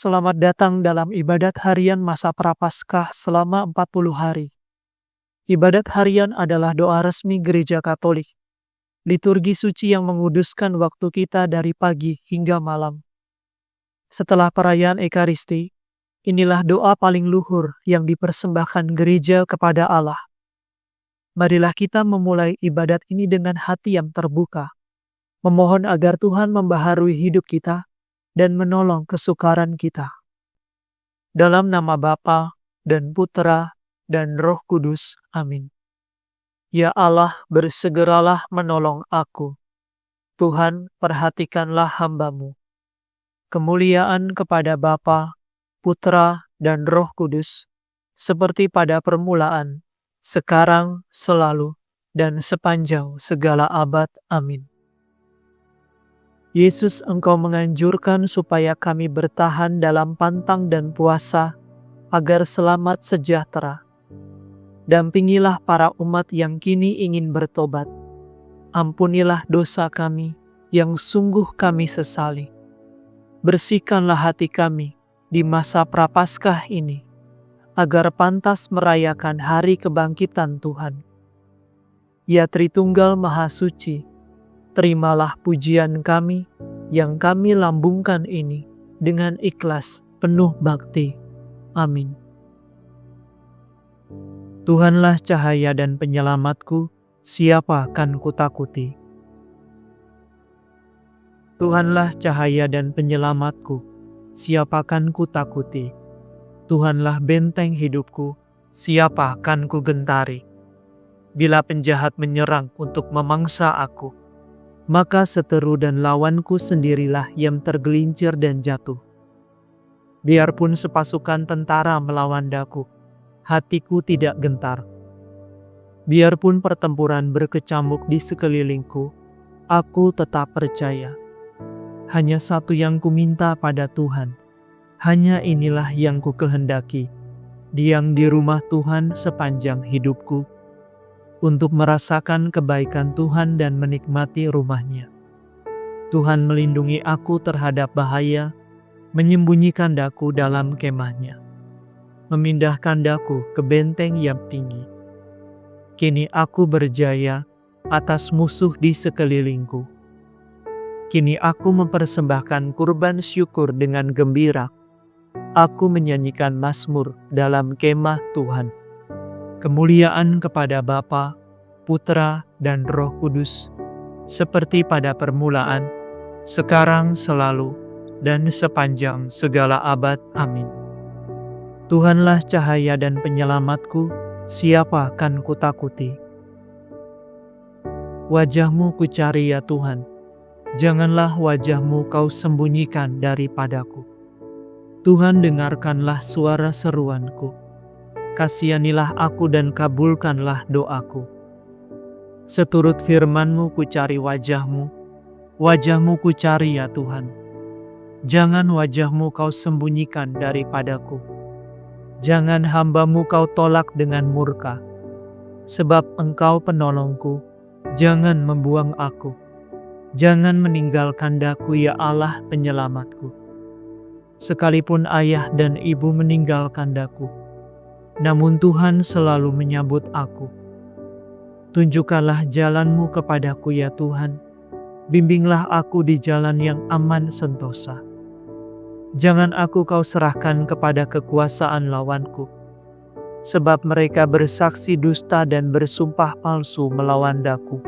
Selamat datang dalam ibadat harian masa Prapaskah selama 40 hari. Ibadat harian adalah doa resmi Gereja Katolik, liturgi suci yang menguduskan waktu kita dari pagi hingga malam. Setelah perayaan Ekaristi, inilah doa paling luhur yang dipersembahkan gereja kepada Allah. Marilah kita memulai ibadat ini dengan hati yang terbuka, memohon agar Tuhan membaharui hidup kita dan menolong kesukaran kita. Dalam nama Bapa dan Putra dan Roh Kudus. Amin. Ya Allah, bersegeralah menolong aku. Tuhan, perhatikanlah hamba-Mu. Kemuliaan kepada Bapa, Putra, dan Roh Kudus, seperti pada permulaan, sekarang, selalu, dan sepanjang segala abad. Amin. Yesus, Engkau menganjurkan supaya kami bertahan dalam pantang dan puasa, agar selamat sejahtera. Dampingilah para umat yang kini ingin bertobat. Ampunilah dosa kami, yang sungguh kami sesali. Bersihkanlah hati kami di masa Prapaskah ini, agar pantas merayakan hari kebangkitan Tuhan. Ya Tritunggal Maha Suci, terimalah pujian kami yang kami lambungkan ini dengan ikhlas penuh bakti. Amin. Tuhanlah cahaya dan penyelamatku, siapa akan kutakuti? Tuhanlah cahaya dan penyelamatku, siapa akan kutakuti? Tuhanlah benteng hidupku, siapa akan kugentari? Bila penjahat menyerang untuk memangsa aku, maka seteru dan lawanku sendirilah yang tergelincir dan jatuh. Biarpun sepasukan tentara melawan daku, hatiku tidak gentar. Biarpun pertempuran berkecamuk di sekelilingku, aku tetap percaya. Hanya satu yang kuminta pada Tuhan, hanya inilah yang kukehendaki, diam di rumah Tuhan sepanjang hidupku, untuk merasakan kebaikan Tuhan dan menikmati rumah-Nya. Tuhan melindungi aku terhadap bahaya, menyembunyikan daku dalam kemah-Nya, memindahkan daku ke benteng yang tinggi. Kini aku berjaya atas musuh di sekelilingku. Kini aku mempersembahkan kurban syukur dengan gembira. Aku menyanyikan mazmur dalam kemah Tuhan. Kemuliaan kepada Bapa, Putra, dan Roh Kudus, seperti pada permulaan, sekarang, selalu, dan sepanjang segala abad. Amin. Tuhanlah cahaya dan penyelamatku, siapa akan kutakuti? Wajah-Mu kucari ya Tuhan, janganlah wajah-Mu Kau sembunyikan daripadaku. Tuhan, dengarkanlah suara seruanku. Kasihanilah aku dan kabulkanlah doaku. Seturut firman-Mu kucari wajah-Mu, wajah-Mu kucari ya Tuhan. Jangan wajah-Mu Kau sembunyikan daripadaku. Jangan hamba-Mu Kau tolak dengan murka. Sebab Engkau penolongku, jangan membuang aku. Jangan meninggalkan daku ya Allah penyelamatku. Sekalipun ayah dan ibu meninggalkan daku, namun Tuhan selalu menyambut aku. Tunjukkanlah jalan-Mu kepadaku ya Tuhan. Bimbinglah aku di jalan yang aman sentosa. Jangan aku Kau serahkan kepada kekuasaan lawanku. Sebab mereka bersaksi dusta dan bersumpah palsu melawan daku.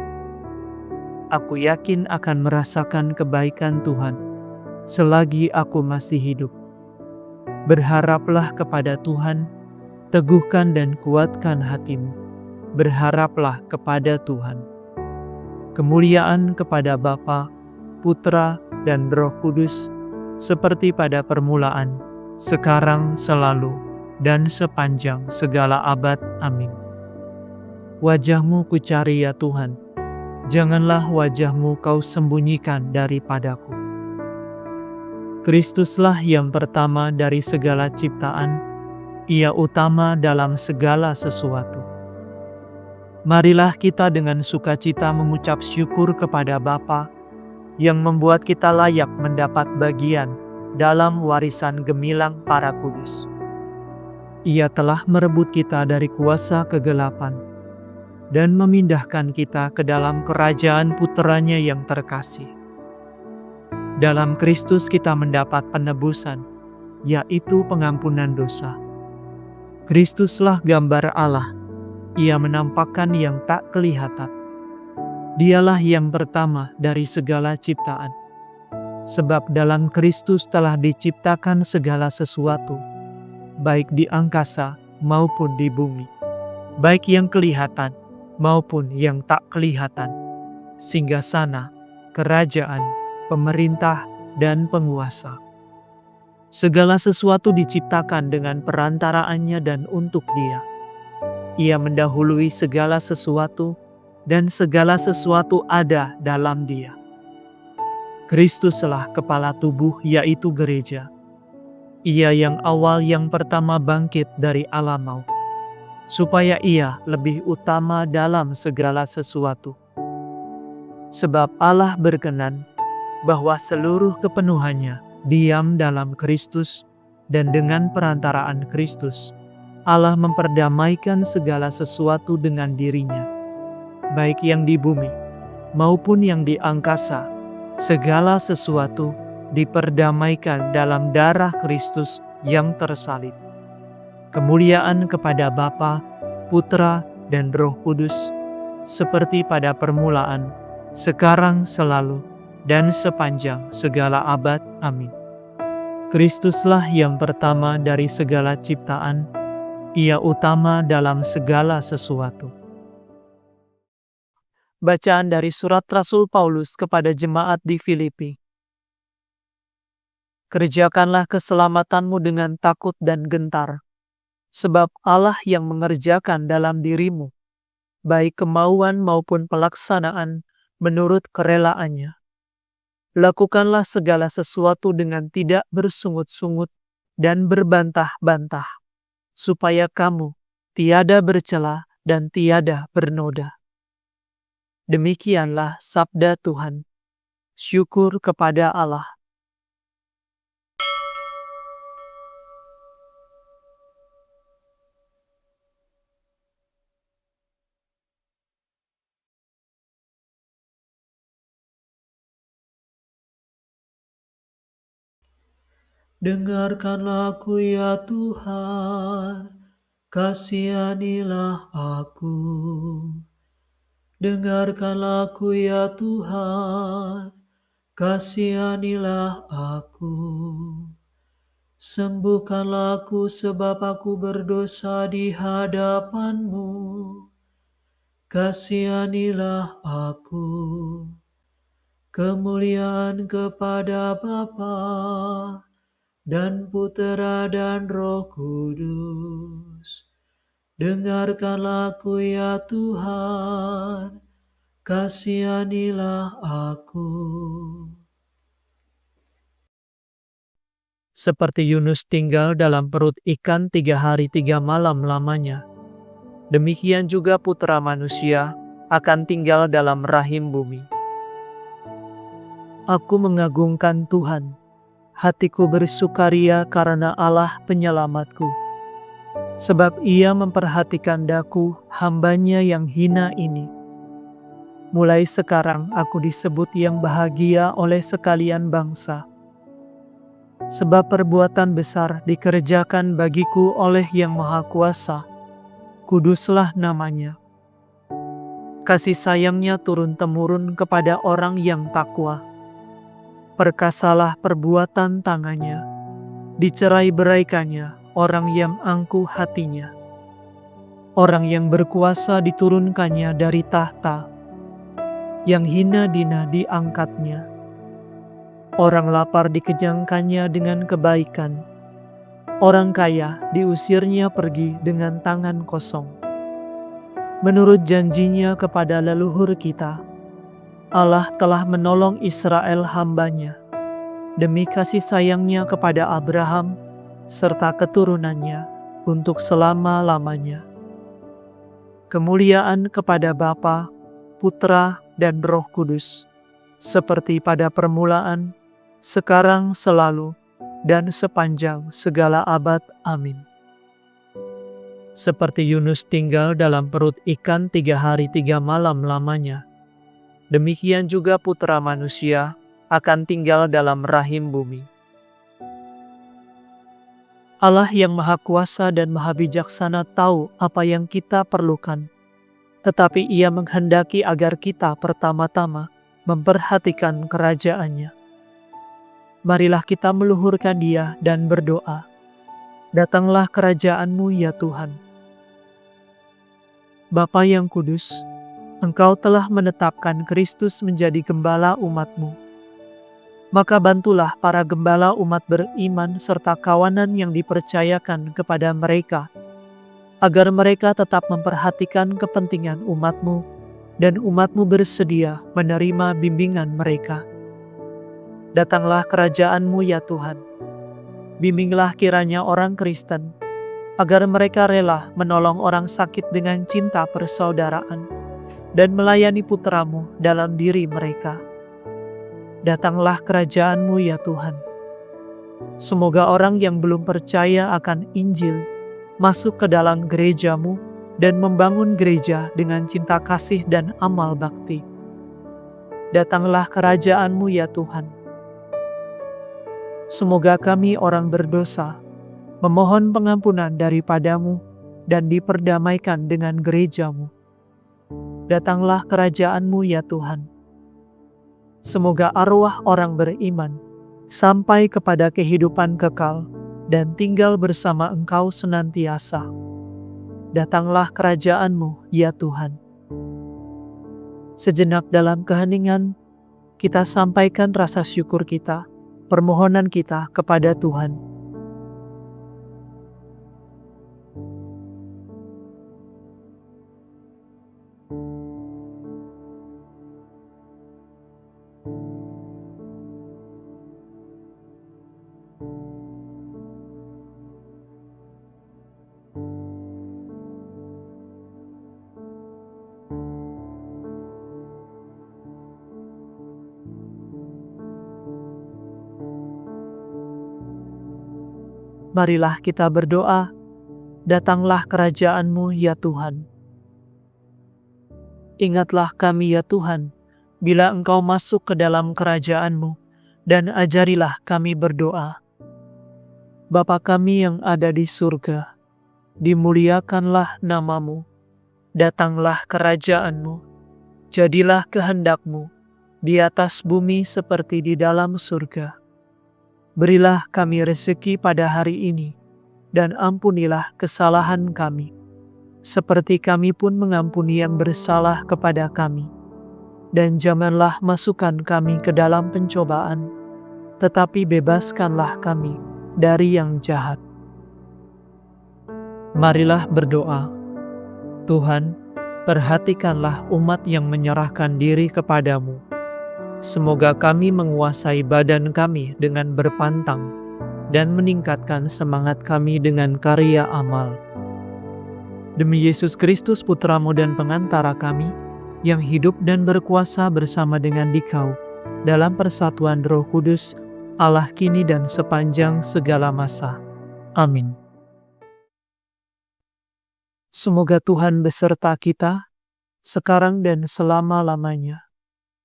Aku yakin akan merasakan kebaikan Tuhan selagi aku masih hidup. Berharaplah kepada Tuhan. Teguhkan dan kuatkan hatimu. Berharaplah kepada Tuhan. Kemuliaan kepada Bapa, Putra, dan Roh Kudus, seperti pada permulaan, sekarang, selalu, dan sepanjang segala abad. Amin. Wajah-Mu kucari ya Tuhan, janganlah wajah-Mu Kau sembunyikan daripadaku. Kristuslah yang pertama dari segala ciptaan, Ia utama dalam segala sesuatu. Marilah kita dengan sukacita mengucap syukur kepada Bapa yang membuat kita layak mendapat bagian dalam warisan gemilang para kudus. Ia telah merebut kita dari kuasa kegelapan dan memindahkan kita ke dalam kerajaan Putranya yang terkasih. Dalam Kristus kita mendapat penebusan, yaitu pengampunan dosa. Kristuslah gambar Allah. Ia menampakkan yang tak kelihatan. Dialah yang pertama dari segala ciptaan. Sebab dalam Kristus telah diciptakan segala sesuatu, baik di angkasa maupun di bumi, baik yang kelihatan maupun yang tak kelihatan, singgasana, kerajaan, pemerintah, dan penguasa. Segala sesuatu diciptakan dengan perantaraannya dan untuk Dia. Ia mendahului segala sesuatu, dan segala sesuatu ada dalam Dia. Kristuslah kepala tubuh, yaitu gereja. Ia yang awal yang pertama bangkit dari alam maut, supaya Ia lebih utama dalam segala sesuatu. Sebab Allah berkenan bahwa seluruh kepenuhannya diam dalam Kristus, dan dengan perantaraan Kristus, Allah memperdamaikan segala sesuatu dengan dirinya, baik yang di bumi maupun yang di angkasa. Segala sesuatu diperdamaikan dalam darah Kristus yang tersalib. Kemuliaan kepada Bapa, Putra, dan Roh Kudus, seperti pada permulaan, sekarang, selalu, dan sepanjang segala abad. Amin. Kristuslah yang pertama dari segala ciptaan. Ia utama dalam segala sesuatu. Bacaan dari surat Rasul Paulus kepada jemaat di Filipi. Kerjakanlah keselamatanmu dengan takut dan gentar, sebab Allah yang mengerjakan dalam dirimu, baik kemauan maupun pelaksanaan menurut kerelaannya. Lakukanlah segala sesuatu dengan tidak bersungut-sungut dan berbantah-bantah, supaya kamu tiada bercela dan tiada bernoda. Demikianlah sabda Tuhan. Syukur kepada Allah. Dengarkanlah aku ya Tuhan, kasihanilah aku. Dengarkanlah aku ya Tuhan, kasihanilah aku. Sembuhkanlah aku sebab aku berdosa di hadapan-Mu. Kasihanilah aku. Kemuliaan kepada Bapa dan Putera dan Roh Kudus. Dengarkanlah aku ya Tuhan, kasihanilah aku. Seperti Yunus tinggal dalam perut ikan 3 hari 3 malam lamanya, demikian juga Putra Manusia akan tinggal dalam rahim bumi. Aku mengagungkan Tuhan, hatiku bersukaria karena Allah penyelamatku. Sebab Ia memperhatikan daku, hamba-Nya yang hina ini. Mulai sekarang aku disebut yang bahagia oleh sekalian bangsa. Sebab perbuatan besar dikerjakan bagiku oleh Yang Maha Kuasa. Kuduslah namanya. Kasih sayangnya turun-temurun kepada orang yang takwa. Perkasalah perbuatan tangannya. Dicerai-beraikannya orang yang angkuh hatinya. Orang yang berkuasa diturunkannya dari tahta. Yang hina dina diangkatnya. Orang lapar dikejangkannya dengan kebaikan. Orang kaya diusirnya pergi dengan tangan kosong. Menurut janjinya kepada leluhur kita, Allah telah menolong Israel hamba-Nya demi kasih sayangnya kepada Abraham serta keturunannya untuk selama-lamanya. Kemuliaan kepada Bapa, Putra, dan Roh Kudus, seperti pada permulaan, sekarang, selalu, dan sepanjang segala abad. Amin. Seperti Yunus tinggal dalam perut ikan 3 hari 3 malam lamanya, demikian juga Putra Manusia akan tinggal dalam rahim bumi. Allah yang Maha Kuasa dan Maha Bijaksana tahu apa yang kita perlukan, tetapi Ia menghendaki agar kita pertama-tama memperhatikan kerajaan-Nya. Marilah kita meluhurkan Dia dan berdoa. Datanglah kerajaan-Mu ya Tuhan. Bapa yang kudus, Engkau telah menetapkan Kristus menjadi gembala umat-Mu. Maka bantulah para gembala umat beriman serta kawanan yang dipercayakan kepada mereka, agar mereka tetap memperhatikan kepentingan umat-Mu, dan umat-Mu bersedia menerima bimbingan mereka. Datanglah kerajaan-Mu ya Tuhan. Bimbinglah kiranya orang Kristen, agar mereka rela menolong orang sakit dengan cinta persaudaraan, dan melayani Putra-Mu dalam diri mereka. Datanglah kerajaan-Mu ya Tuhan. Semoga orang yang belum percaya akan Injil masuk ke dalam gereja-Mu dan membangun gereja dengan cinta kasih dan amal bakti. Datanglah kerajaan-Mu ya Tuhan. Semoga kami orang berdosa memohon pengampunan daripada-Mu dan diperdamaikan dengan gereja-Mu. Datanglah kerajaan-Mu ya Tuhan. Semoga arwah orang beriman sampai kepada kehidupan kekal dan tinggal bersama Engkau senantiasa. Datanglah kerajaan-Mu ya Tuhan. Sejenak dalam keheningan, kita sampaikan rasa syukur kita, permohonan kita kepada Tuhan. Marilah kita berdoa, datanglah kerajaan-Mu ya Tuhan. Ingatlah kami ya Tuhan, bila Engkau masuk ke dalam kerajaan-Mu, dan ajarilah kami berdoa. Bapa kami yang ada di surga, dimuliakanlah nama-Mu, datanglah kerajaan-Mu, jadilah kehendak-Mu, di atas bumi seperti di dalam surga. Berilah kami rezeki pada hari ini, dan ampunilah kesalahan kami, seperti kami pun mengampuni yang bersalah kepada kami. Dan janganlah masukkan kami ke dalam pencobaan, tetapi bebaskanlah kami dari yang jahat. Marilah berdoa. Tuhan, perhatikanlah umat yang menyerahkan diri kepadamu. Semoga kami menguasai badan kami dengan berpantang dan meningkatkan semangat kami dengan karya amal. Demi Yesus Kristus Putra-Mu dan pengantara kami, yang hidup dan berkuasa bersama dengan Dikau, dalam persatuan Roh Kudus, Allah kini dan sepanjang segala masa. Amin. Semoga Tuhan beserta kita, sekarang dan selama-lamanya.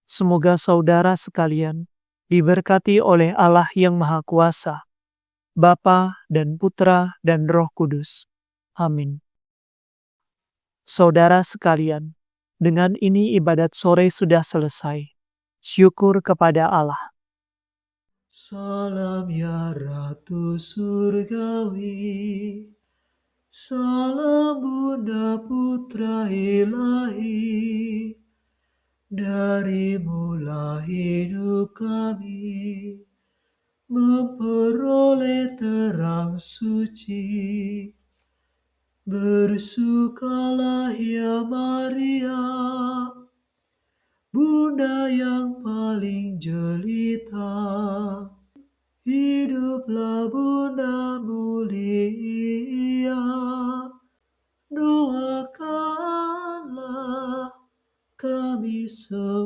Semoga saudara sekalian diberkati oleh Allah yang Maha Kuasa, Bapa dan Putra dan Roh Kudus. Amin. Saudara sekalian, dengan ini ibadat sore sudah selesai. Syukur kepada Allah. Salam ya Ratu Surgawi, salam Bunda Putra Ilahi. Dari mula hidup kami memperoleh terang suci. Bersukalah ya Maria, Bunda yang paling jelita. Hiduplah Bunda mulia, doakanlah kami semua.